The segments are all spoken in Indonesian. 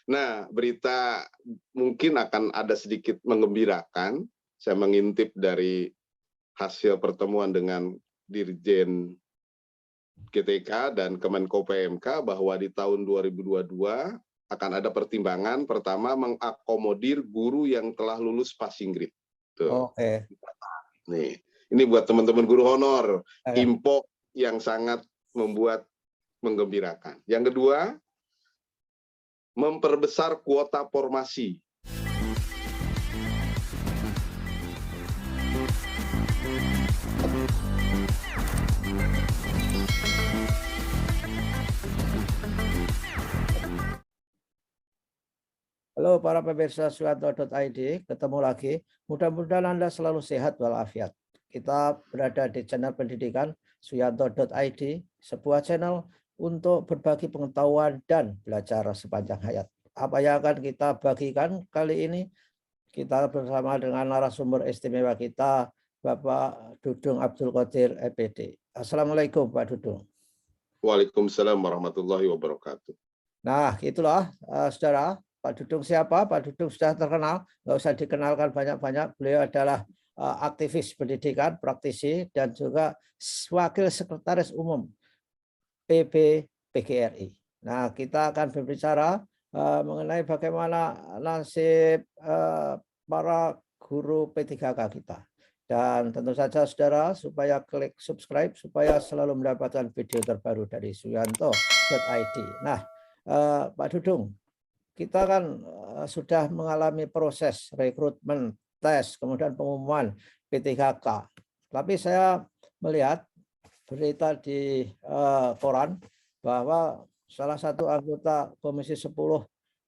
Nah, berita mungkin akan ada sedikit menggembirakan. Saya mengintip dari hasil pertemuan dengan Dirjen GTK dan Kemenko PMK bahwa di tahun 2022 akan ada pertimbangan pertama mengakomodir guru yang telah lulus passing grade. Tuh. Oke. Nih, ini buat teman-teman guru honor, info yang sangat membuat menggembirakan. Yang kedua, memperbesar kuota formasi. Halo para pemirsa Suyanto.id, ketemu lagi. Mudah-mudahan Anda selalu sehat walafiat. Kita berada di channel pendidikan Suyanto.id, sebuah channel untuk berbagi pengetahuan dan belajar sepanjang hayat. Apa yang akan kita bagikan kali ini? Kita bersama dengan narasumber istimewa kita, Bapak Dudung Abdul Qadir, EPD. Assalamualaikum Pak Dudung. Waalaikumsalam warahmatullahi wabarakatuh. Nah, itulah saudara. Pak Dudung siapa? Pak Dudung sudah terkenal, nggak usah dikenalkan banyak-banyak. Beliau adalah aktivis pendidikan, praktisi, dan juga wakil sekretaris umum PB PGRI. Nah, kita akan berbicara mengenai bagaimana nasib para guru P3K kita. Dan tentu saja saudara, supaya klik subscribe, supaya selalu mendapatkan video terbaru dari Suyanto.id. Nah, Pak Dudung, kita kan sudah mengalami proses rekrutmen, tes, kemudian pengumuman P3K. Tapi saya melihat berita di koran bahwa salah satu anggota Komisi 10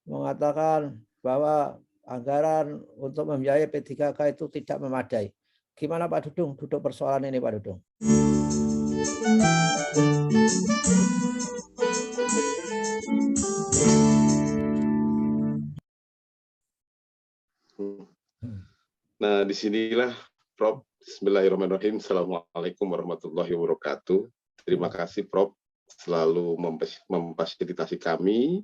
mengatakan bahwa anggaran untuk membiayai P3K itu tidak memadai. Gimana Pak Dudung duduk persoalan ini Pak Dudung? Nah, disinilah Prof. Bismillahirrahmanirrahim. Assalamualaikum warahmatullahi wabarakatuh. Terima kasih Prof. Selalu memfasilitasi kami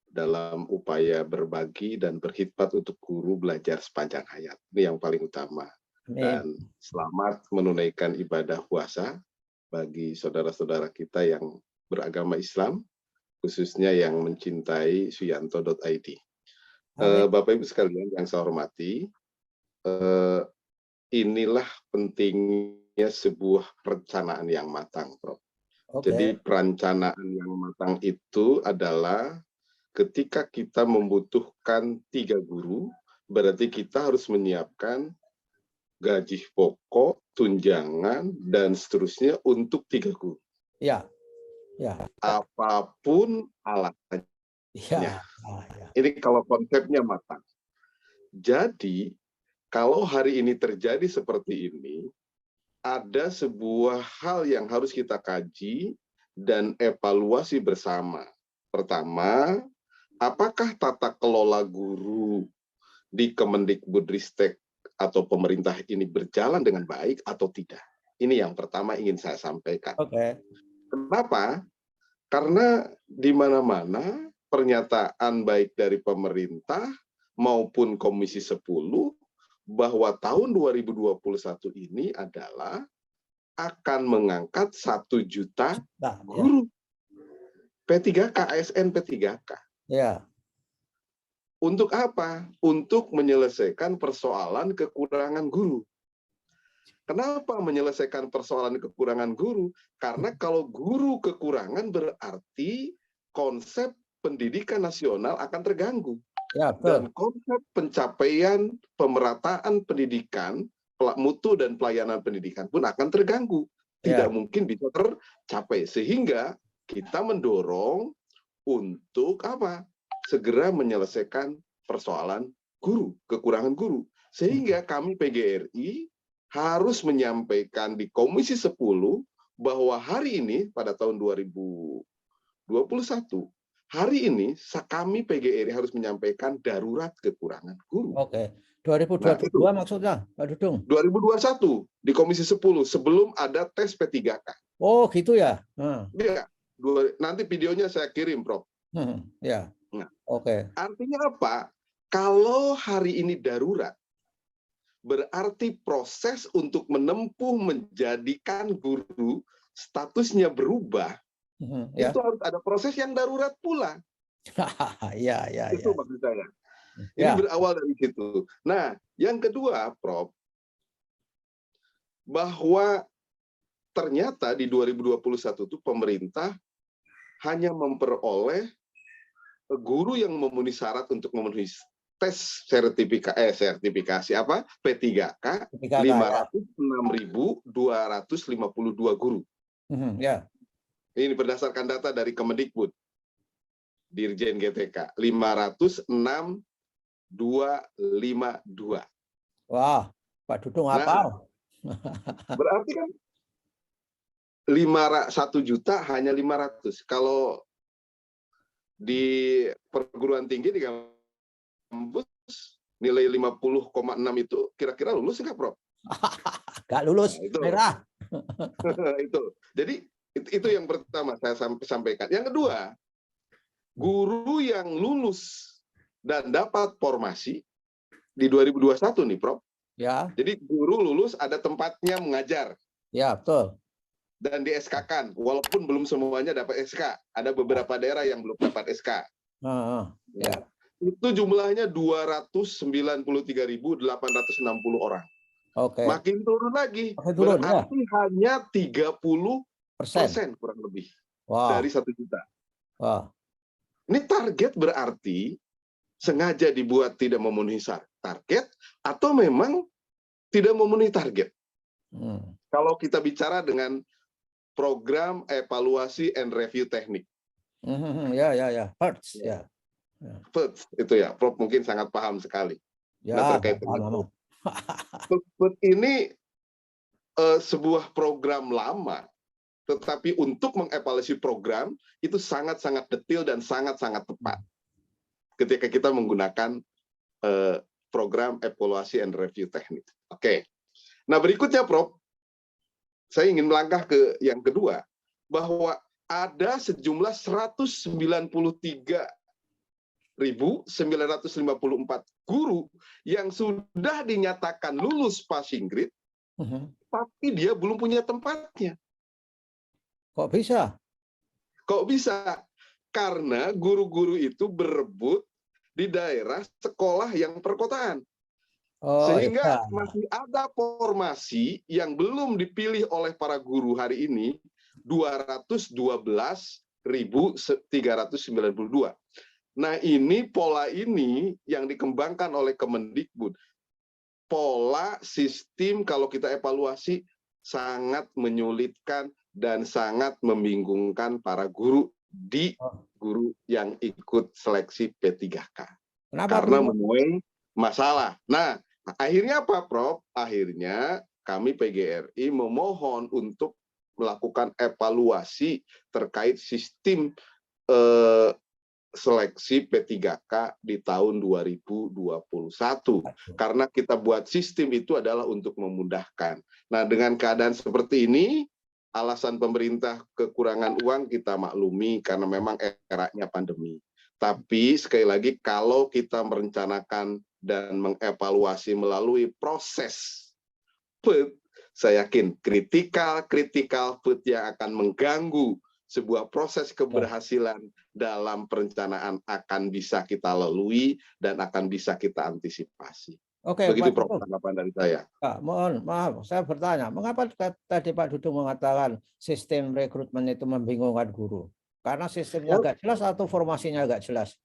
dalam upaya berbagi dan berkhidmat untuk guru belajar sepanjang hayat. Ini yang paling utama. Dan selamat menunaikan ibadah puasa bagi saudara-saudara kita yang beragama Islam, khususnya yang mencintai Suyanto.id. Bapak Ibu sekalian yang saya hormati, inilah pentingnya sebuah perencanaan yang matang, Prof. Jadi perencanaan yang matang itu adalah ketika kita membutuhkan 3 guru, berarti kita harus menyiapkan gaji pokok, tunjangan, dan seterusnya untuk 3 guru. Ya. Apapun alasannya. Ya. Ini kalau konsepnya matang. Jadi, kalau hari ini terjadi seperti ini, ada sebuah hal yang harus kita kaji dan evaluasi bersama. Pertama, apakah tata kelola guru di Kemendikbudristek atau pemerintah ini berjalan dengan baik atau tidak? Ini yang pertama ingin saya sampaikan. Kenapa? Karena di mana-mana pernyataan baik dari pemerintah maupun Komisi 10 bahwa tahun 2021 ini adalah akan mengangkat 1 juta guru P3K, ASN P3K. Ya. Untuk apa? Untuk menyelesaikan persoalan kekurangan guru. Kenapa menyelesaikan persoalan kekurangan guru? Karena kalau guru kekurangan berarti konsep pendidikan nasional akan terganggu. Ya, dan konsep pencapaian pemerataan pendidikan, mutu dan pelayanan pendidikan pun akan terganggu. Tidak mungkin bisa tercapai. Sehingga kita mendorong untuk apa? Segera menyelesaikan persoalan guru, kekurangan guru. Sehingga kami PGRI harus menyampaikan di Komisi 10 bahwa hari ini pada tahun 2021, hari ini kami PGRI harus menyampaikan darurat kekurangan guru. 2022 maksudnya, Pak Dudung? 2021 di Komisi 10 sebelum ada tes P3K. Oh, gitu ya? Ya, nanti videonya saya kirim, Prof. Ya. Nah, Oke. artinya apa? Kalau hari ini darurat, berarti proses untuk menempuh menjadikan guru statusnya berubah, Ya. itu harus ada proses yang darurat pula. Ya, ya, Itu ya. maksud saya. Ini Ya. berawal dari situ. Nah, yang kedua, Prof, bahwa ternyata di 2021 itu pemerintah hanya memperoleh guru yang memenuhi syarat untuk memenuhi tes sertifikasi apa P3K 506.252 guru. Ya. Ini berdasarkan data dari Kemendikbud, Dirjen GTK 506.252. Wah, Pak Dudung Nah, apa? berarti kan 1 juta hanya 500. Kalau di perguruan tinggi di kampus nilai 50,6 itu kira-kira lulus nggak, Prof? Gak lulus, Nah, itu. merah. Itu. Jadi itu yang pertama saya sampaikan. Yang kedua, guru yang lulus dan dapat formasi di 2021 nih, Prof. Ya. Jadi guru lulus ada tempatnya mengajar. Ya, betul. Dan di SK-kan, walaupun belum semuanya dapat SK. Ada beberapa daerah yang belum dapat SK. Ya. Itu jumlahnya 293.860 orang. Oke. Makin turun lagi. Makin turun, berarti ya. hanya 30% kurang lebih dari 1 juta. Wah. Ini target berarti sengaja dibuat tidak memenuhi target atau memang tidak memenuhi target. Kalau kita bicara dengan program evaluasi and review teknik. Ya. PERTS, ya. PERTS, itu ya, Prof mungkin sangat paham sekali. Ya, terkait dengan paham. PERTS ini sebuah program lama, tetapi untuk mengevaluasi program itu sangat-sangat detail dan sangat-sangat tepat. Ketika kita menggunakan program evaluasi and review teknik. Oke. Nah, berikutnya, Prof, saya ingin melangkah ke yang kedua, bahwa ada sejumlah 193.954 guru yang sudah dinyatakan lulus passing grade, tapi dia belum punya tempatnya. Kok bisa? Kok bisa? Karena guru-guru itu berebut di daerah sekolah yang perkotaan. Sehingga masih ada formasi yang belum dipilih oleh para guru hari ini 212.392. Nah, ini pola ini yang dikembangkan oleh Kemendikbud. Pola sistem kalau kita evaluasi sangat menyulitkan dan sangat membingungkan para guru yang ikut seleksi P3K. Karena menuai masalah. Nah, akhirnya apa, Prof? Akhirnya kami PGRI memohon untuk melakukan evaluasi terkait sistem seleksi P3K di tahun 2021. Karena kita buat sistem itu adalah untuk memudahkan. Nah, dengan keadaan seperti ini, alasan pemerintah kekurangan uang kita maklumi karena memang eranya pandemi. Tapi sekali lagi, kalau kita merencanakan dan mengevaluasi melalui proses PET, saya yakin critical PET yang akan mengganggu sebuah proses keberhasilan dalam perencanaan akan bisa kita lalui dan akan bisa kita antisipasi. Oke, begitu, Pak Prof, tanggapan dari saya. Mohon maaf, saya bertanya, mengapa tadi Pak Dudung mengatakan sistem rekrutmen itu membingungkan guru? Karena sistemnya nggak jelas atau formasinya nggak jelas?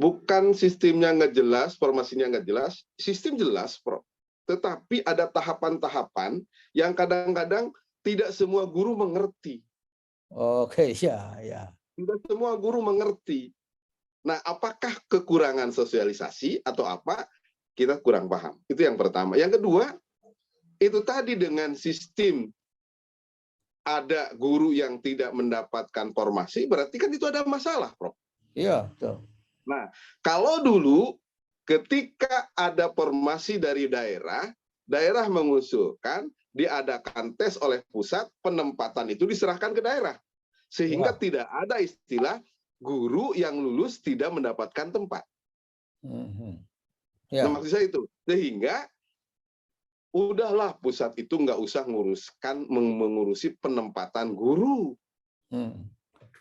Bukan sistemnya nggak jelas, formasinya nggak jelas, sistem jelas, Prof. Tetapi ada tahapan-tahapan yang kadang-kadang tidak semua guru mengerti. Oke, ya. Tidak semua guru mengerti. Nah, apakah kekurangan sosialisasi atau apa? Kita kurang paham. Itu yang pertama. Yang kedua, itu tadi dengan sistem ada guru yang tidak mendapatkan formasi, berarti kan itu ada masalah, Prof. Iya, betul. Nah, kalau dulu ketika ada formasi dari daerah mengusulkan diadakan tes oleh pusat, penempatan itu diserahkan ke daerah. Sehingga tidak ada istilah guru yang lulus tidak mendapatkan tempat. Ya. Nah, maksud saya itu. Sehingga udahlah pusat itu nggak usah mengurusi penempatan guru.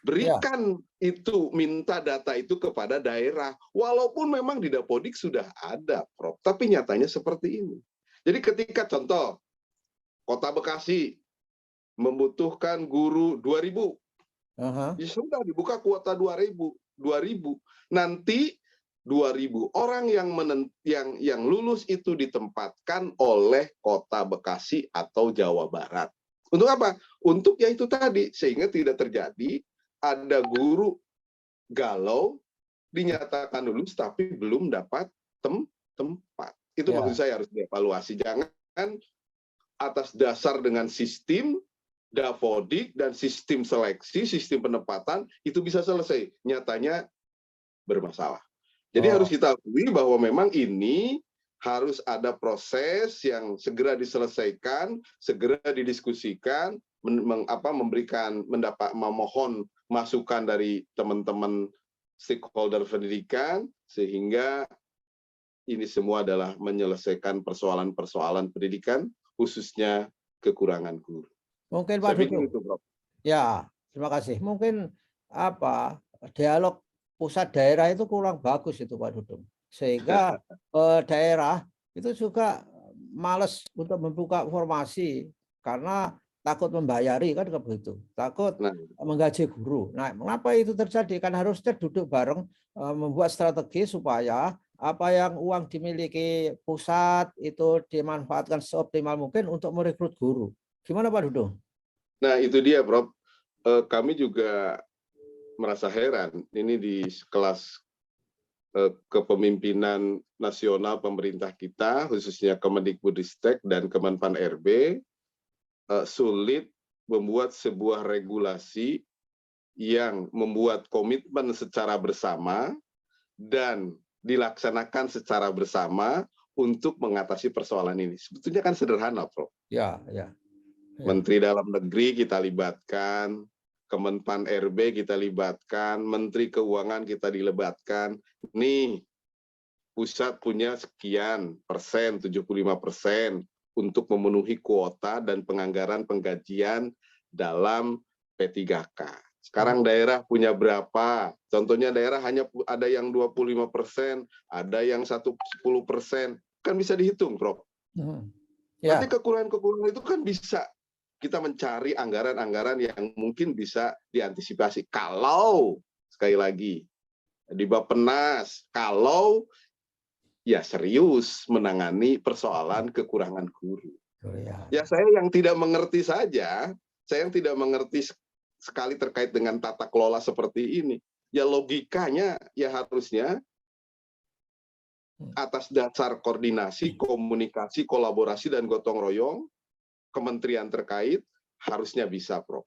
Berikan itu, minta data itu kepada daerah. Walaupun memang di Dapodik sudah ada, Prof. Tapi nyatanya seperti ini. Jadi ketika contoh, Kota Bekasi membutuhkan guru 2.000. Ya sudah dibuka kuota 2.000. Nanti 2.000 orang yang lulus itu ditempatkan oleh Kota Bekasi atau Jawa Barat. Untuk apa? Untuk ya itu tadi, sehingga tidak terjadi ada guru galau dinyatakan lulus tapi belum dapat tempat. Itu maksud saya harus dievaluasi. Jangan atas dasar dengan sistem Dapodik dan sistem seleksi, sistem penempatan itu bisa selesai. Nyatanya bermasalah. Jadi harus kita akui bahwa memang ini harus ada proses yang segera diselesaikan, segera didiskusikan, memohon masukan dari teman-teman stakeholder pendidikan, sehingga ini semua adalah menyelesaikan persoalan-persoalan pendidikan, khususnya kekurangan guru. Mungkin Pak Dudung. Itu, Prof. Ya, terima kasih. Mungkin dialog pusat daerah itu kurang bagus itu Pak Dudung. Sehingga daerah itu juga malas untuk membuka informasi karena takut membayari, kan begitu, takut menggaji guru. Nah, mengapa itu terjadi? Kan harusnya duduk bareng membuat strategi supaya apa yang uang dimiliki pusat itu dimanfaatkan seoptimal mungkin untuk merekrut guru. Gimana Pak Dudung? Nah, itu dia, Prof. Kami juga merasa heran. Ini di kelas kepemimpinan nasional pemerintah kita, khususnya Kemendikbudristek dan Kemenpan RB, sulit membuat sebuah regulasi yang membuat komitmen secara bersama dan dilaksanakan secara bersama untuk mengatasi persoalan ini. Sebetulnya kan sederhana, Prof. Ya. Menteri Dalam Negeri kita libatkan, Kemenpan RB kita libatkan, Menteri Keuangan kita dilibatkan. Nih, pusat punya sekian persen, 75%. Untuk memenuhi kuota dan penganggaran penggajian dalam P3K. Sekarang daerah punya berapa? Contohnya daerah hanya ada yang 25%, ada yang 10%. Kan bisa dihitung, Prof. Nanti kekurangan-kekurangan itu kan bisa kita mencari anggaran-anggaran yang mungkin bisa diantisipasi. Kalau, sekali lagi, di Bappenas, kalau ya serius menangani persoalan kekurangan guru. Ya saya yang tidak mengerti saja, saya yang tidak mengerti sekali terkait dengan tata kelola seperti ini. Ya logikanya ya harusnya atas dasar koordinasi, komunikasi, kolaborasi, dan gotong royong, kementerian terkait harusnya bisa, Prof.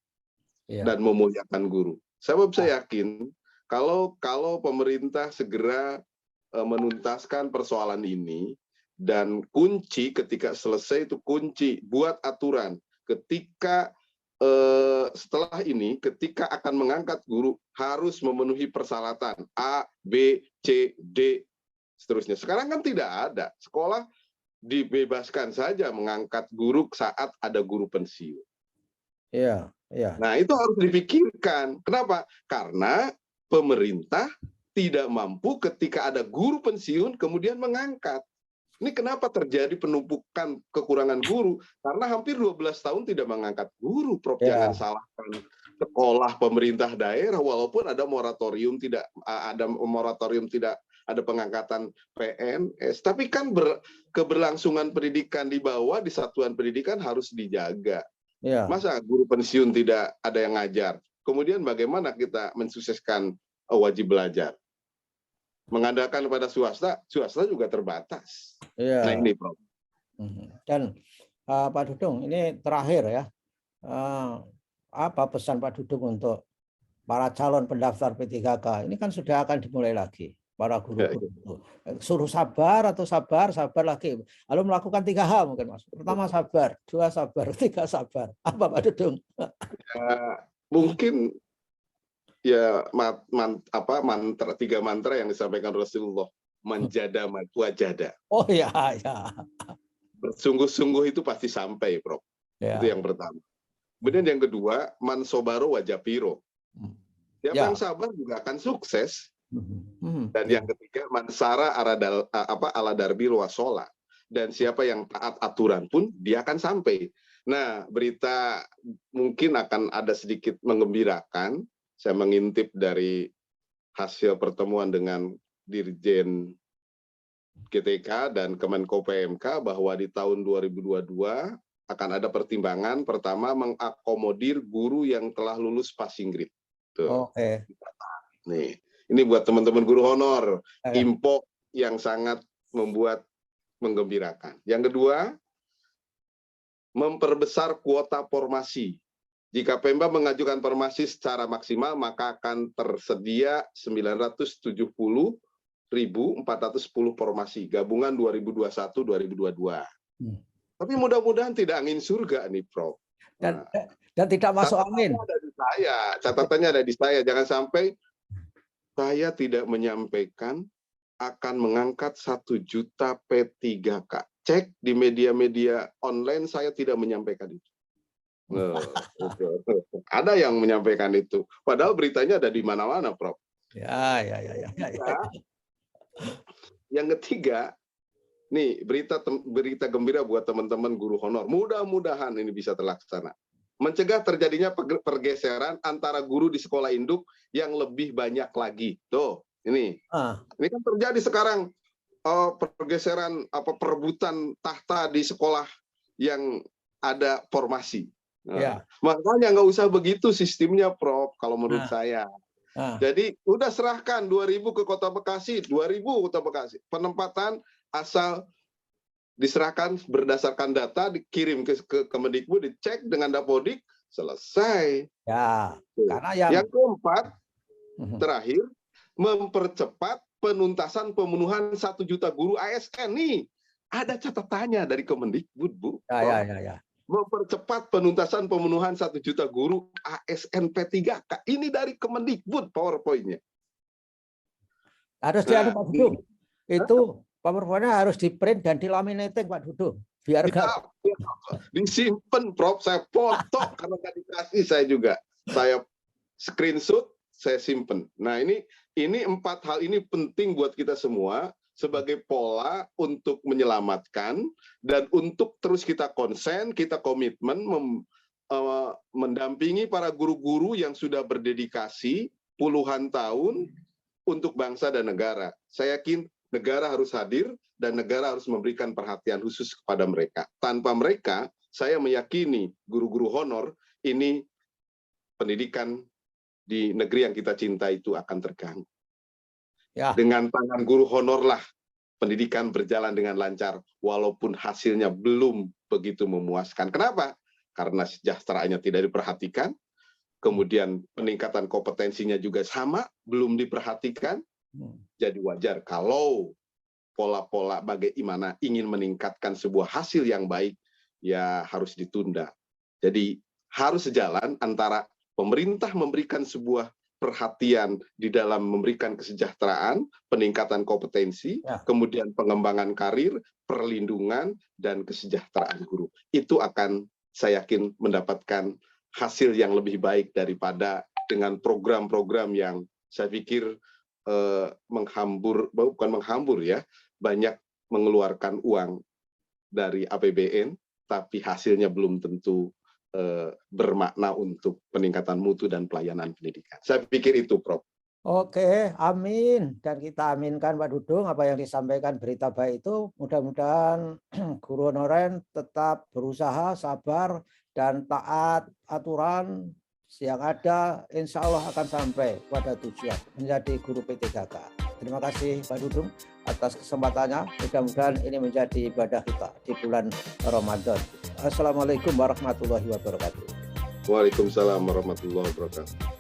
Dan memuliakan guru. Saya yakin kalau pemerintah segera menuntaskan persoalan ini, dan kunci ketika selesai itu kunci buat aturan ketika setelah ini ketika akan mengangkat guru harus memenuhi persyaratan A, B, C, D seterusnya. Sekarang kan tidak ada, sekolah dibebaskan saja mengangkat guru saat ada guru pensiun. Nah, itu harus dipikirkan. Kenapa? Karena pemerintah tidak mampu ketika ada guru pensiun kemudian mengangkat. Ini kenapa terjadi penumpukan kekurangan guru? Karena hampir 12 tahun tidak mengangkat guru, Prof. Jangan salahkan sekolah pemerintah daerah, walaupun ada moratorium tidak ada pengangkatan PNS, tapi kan keberlangsungan pendidikan di bawah di satuan pendidikan harus dijaga. Masa guru pensiun tidak ada yang ngajar? Kemudian bagaimana kita mensukseskan wajib belajar? Mengandalkan pada swasta juga terbatas. Nah ini, Prof. Dan Pak Dudung, ini terakhir ya, apa pesan Pak Dudung untuk para calon pendaftar P3K? Ini kan sudah akan dimulai lagi, para guru-guru. Suruh sabar atau sabar lagi. Lalu melakukan 3 hal mungkin, Mas. Pertama sabar, 2 sabar, 3 sabar. Apa Pak Dudung? Mungkin ya mantra 3 mantra yang disampaikan Rasulullah, manjada wajada. Oh ya, ya. Bersungguh-sungguh itu pasti sampai, Prof. Ya. Itu yang pertama. Kemudian yang kedua, man sobaro wajapiro. Siapa yang sabar juga akan sukses. Dan yang ketiga, mansara ala darbi wasola. Dan siapa yang taat aturan pun dia akan sampai. Nah, berita mungkin akan ada sedikit menggembirakan. Saya mengintip dari hasil pertemuan dengan Dirjen GTK dan Kemenko PMK bahwa di tahun 2022 akan ada pertimbangan pertama mengakomodir guru yang telah lulus passing grade. Tuh. Oke. Nih, ini buat teman-teman guru honor, info yang sangat membuat menggembirakan. Yang kedua, memperbesar kuota formasi. Jika Pemda mengajukan formasi secara maksimal, maka akan tersedia 970.410 formasi gabungan 2021-2022. Tapi mudah-mudahan tidak angin surga nih, Prof. Dan tidak masuk angin. Catatannya ada di saya. Jangan sampai saya tidak menyampaikan akan mengangkat 1 juta P3K. Cek di media-media online, saya tidak menyampaikan itu. Ada yang menyampaikan itu. Padahal beritanya ada di mana-mana, Prof. Ya. Yang ketiga, nih berita gembira buat teman-teman guru honor. Mudah-mudahan ini bisa terlaksana. Mencegah terjadinya pergeseran antara guru di sekolah induk yang lebih banyak lagi. Tuh, ini kan terjadi sekarang pergeseran perebutan tahta di sekolah yang ada formasi. Makanya nggak usah begitu sistemnya, Prof. Kalau menurut saya. Jadi udah serahkan 2.000 ke Kota Bekasi, 2.000 Kota Bekasi. Penempatan asal diserahkan berdasarkan data, dikirim ke Kemendikbud, dicek dengan Dapodik, selesai. Ya. Karena yang keempat, terakhir, mempercepat penuntasan pemenuhan 1 juta guru ASN. Nih, ada catatannya dari Kemendikbud, Bu. Ya. Mempercepat penuntasan pemenuhan 1 juta guru ASN P3K. Ini dari Kemendikbud PowerPoint-nya. Harus diadu, Pak Dudung. Itu PowerPoint-nya harus di-print dan di-laminating, Pak Dudung. Biar disimpan, Prof. Saya foto karena tadi dikasih saya juga. Saya screenshot, saya simpen. Nah, ini 4 hal ini penting buat kita semua sebagai pola untuk menyelamatkan dan untuk terus kita konsen, kita komitmen mendampingi para guru-guru yang sudah berdedikasi puluhan tahun untuk bangsa dan negara. Saya yakin negara harus hadir dan negara harus memberikan perhatian khusus kepada mereka. Tanpa mereka, saya meyakini guru-guru honor ini pendidikan di negeri yang kita cinta itu akan terganggu. Ya. Dengan tangan guru honor lah pendidikan berjalan dengan lancar, walaupun hasilnya belum begitu memuaskan. Kenapa? Karena sejahteraannya tidak diperhatikan, kemudian peningkatan kompetensinya juga sama, belum diperhatikan. Jadi wajar kalau pola-pola bagaimana ingin meningkatkan sebuah hasil yang baik, ya harus ditunda. Jadi harus sejalan antara pemerintah memberikan sebuah perhatian di dalam memberikan kesejahteraan, peningkatan kompetensi, kemudian pengembangan karir, perlindungan, dan kesejahteraan guru. Itu akan, saya yakin, mendapatkan hasil yang lebih baik daripada dengan program-program yang saya pikir bukan menghambur ya, banyak mengeluarkan uang dari APBN, tapi hasilnya belum tentu bermakna untuk peningkatan mutu dan pelayanan pendidikan. Saya pikir itu, Prof. Oke, amin. Dan kita aminkan, Pak Dudung, apa yang disampaikan berita baik itu. Mudah-mudahan guru honorer tetap berusaha, sabar, dan taat aturan yang ada. Insya Allah akan sampai pada tujuan menjadi guru P3K. Terima kasih, Pak Dudung, atas kesempatannya. Mudah-mudahan ini menjadi ibadah kita di bulan Ramadan. Assalamualaikum warahmatullahi wabarakatuh. Waalaikumsalam warahmatullahi wabarakatuh.